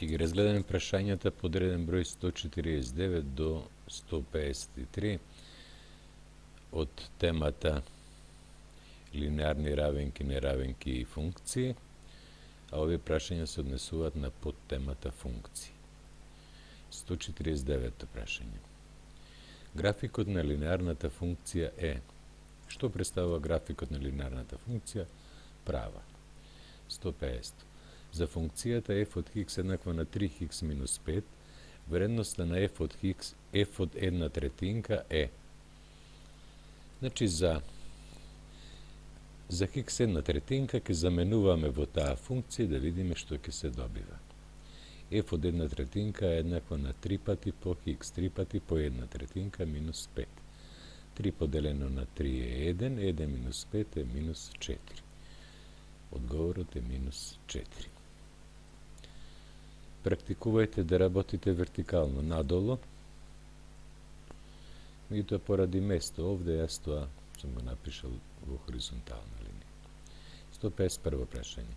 Ќе ги разгледаме прашањата под реден број 149 до 153 од темата линеарни равенки, неравенки и функции, а овие прашања се однесуваат на подтемата функции. 149 прашање. Графикот на линеарната функција е. Што представува графикот на линеарната функција? Права. 150. За функцијата f од x еднаква на 3x минус 5, вредноста на f од x, f од 1/3 е. Значи, за x 1/3 ќе заменуваме во таа функција да видиме што ќе се добива. F од 1/3 е еднаква на 3 пати по x, 3 пати по 1/3 минус 5. 3 поделено на 3 е 1, 1 минус 5 е минус 4. Одговорот е минус 4. Практикувајте да работите вертикално надолу, и тоа поради место. Овде јас тоа сум го напишал во хоризонтална линија. 151 прашање.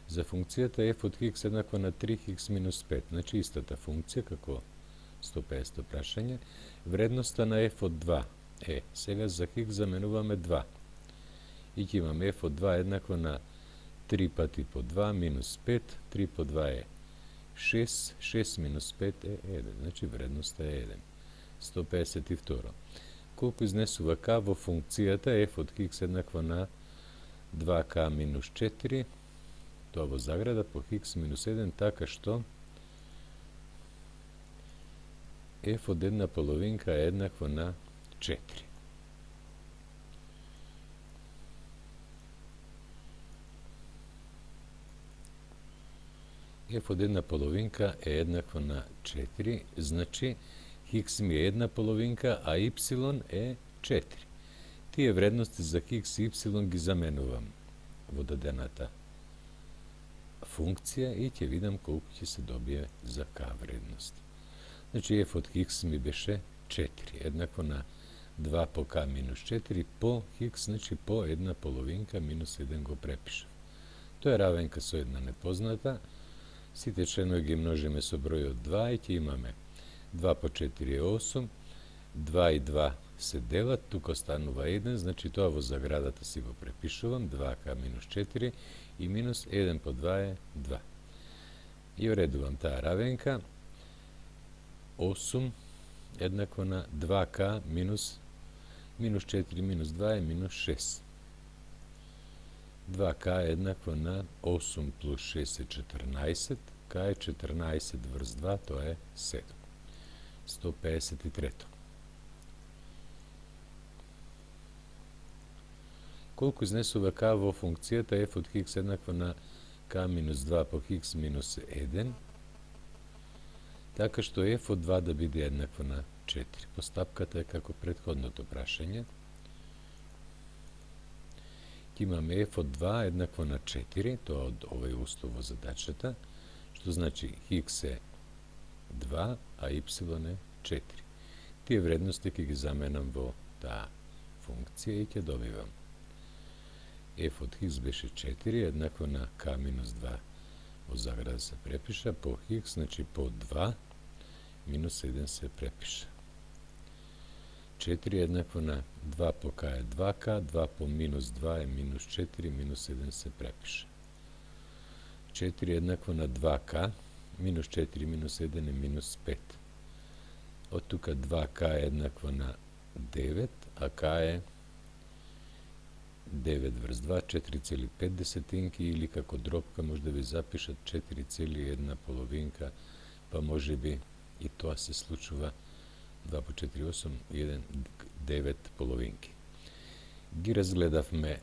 За функцијата f од x еднаква на 3x минус 5, значи истата функција како 150 прашање, вредноста на f од 2 е. Сега за x заменуваме 2. И ќе имаме f од 2 еднаква на 3 пати по 2 минус 5, 3 по 2 е 6, 6 минус 5 е 1, значи вредноста е 1. 152. Колку изнесува k во функцијата f од x еднаква на 2k минус 4, тоа во заграда по x минус 1, така што f од 1/2 е еднакво на 4. F од 1/2 е еднакво на 4, значи x ми е 1/2, а y е 4. Тие вредности за x и y ги заменувам во дадената функција и ќе видам колку ќе се добие за k вредност. Значи f од x ми беше 4, еднакво на 2 по k минус 4 по x, значи по 1/2 минус 1 го препишав. Тоа е равенка со една непозната. Сите членови ги множиме со бројот 2 и ќе имаме 2 по 4 е 8, 2 и 2 се делат, тука останува 1, значи тоа во заградата си го препишувам, 2k минус 4 и минус 1 по 2 е 2. И уредувам таа равенка, 8 еднакво на 2k минус 4 минус 2 е минус 6. 2k е еднакво на 8 плюс 6 е 14, k е 14 врз 2, тоа е 7. 153. Колку изнесува k во функцијата f од x еднаква на k минус 2 по x минус 1, така што f од 2 да биде еднаква на 4. Постапката е како претходното прашање. Имаме f од 2 еднакво на 4, тоа од овој устов во задачата, што значи x е 2, а y е 4. Тие вредности ќе ги заменам во таа функција и ќе добивам f од x беше 4, еднакво на k минус 2 во заграда се препиша, по x, значи по 2, минус 1 се препиша. 4 еднакво на 2 по k е 2k, 2 по минус 2 е минус 4, минус 1 се препиша. 4 еднакво на 2k, минус 4 минус 1 е минус 5. Од тука 2k е еднакво на 9, а k е 9 врз 2, 4,5 или како дробка може да ви запишат 4,1/2, па може би и тоа се случува 2 по 4, 8, 1, 9 половинки. Ги разгледавме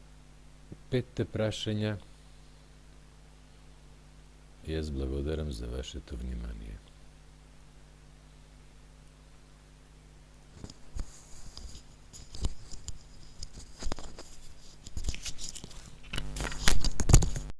5 прашања. Јас благодарам за вашето внимание.